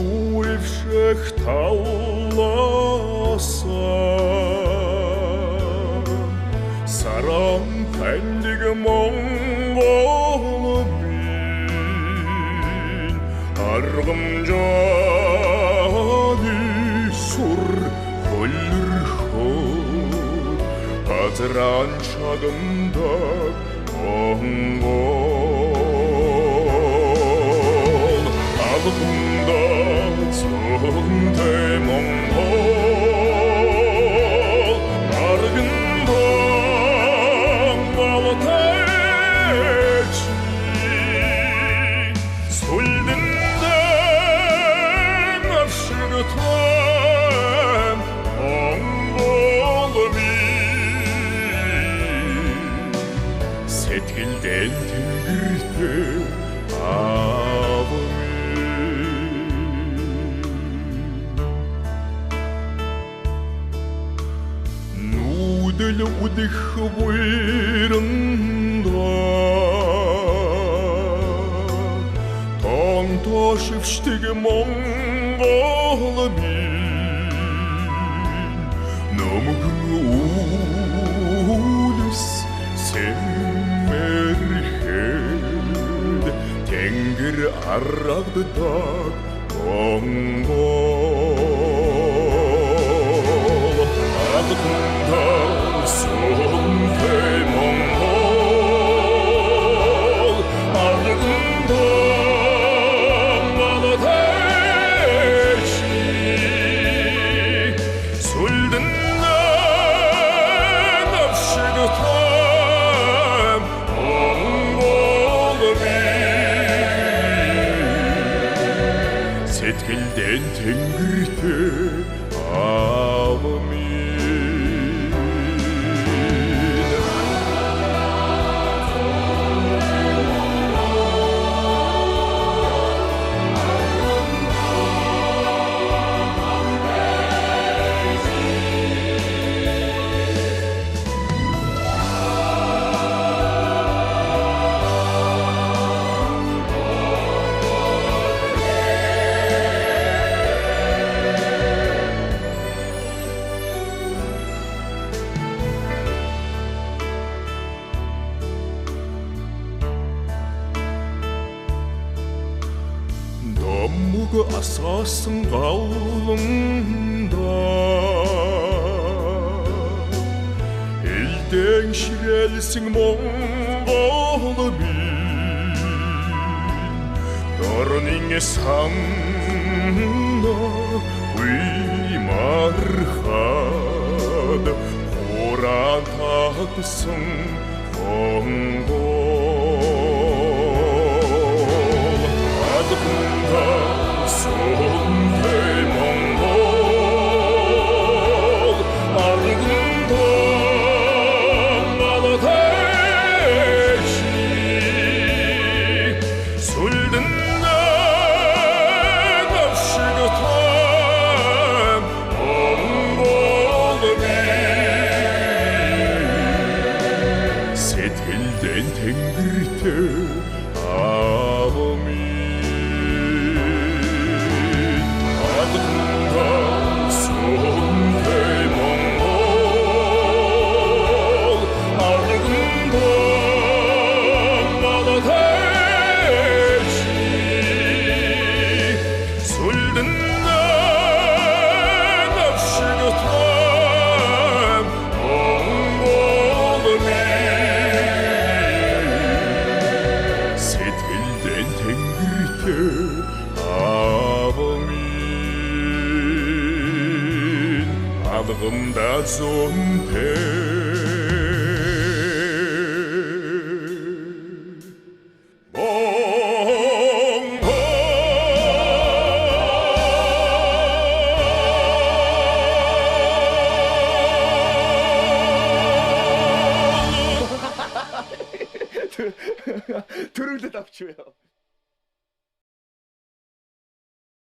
Туй všech талласа Саран пәндіг Монголымен Арғым жады сұр көлір ход Азыран шағымда Моңғол Ағымда сондай Моңғол Арғында балатайчы Сөлдінде навшығытам Моңғолымен Сеткілден теңгірді Удых вырында Таң ташып штігі Монголымен Намығы улыс семерхед Теңгір арағды так Моңғол Ағында сондай Моңғол Арғында балатайчы Сөлдінде навшығытам Моңғолымен Сеткілден теңгірді алымен Дамығы асасын ғалымда Елден шірелсің Моңғолымен Дарының санына ұймархад Қоран тағысын Моңғол Ағында сондай Моңғол Арғында балатайчы Сөлдінде навшығытам Моңғолымен Сеткілден теңгірді алымен сондай Моңғол Арғында балатайчы Сөлдінде навшығытам Моңғолымен Сеткілден теңгірді Ағымда зонте 들을 때 딱 줘요.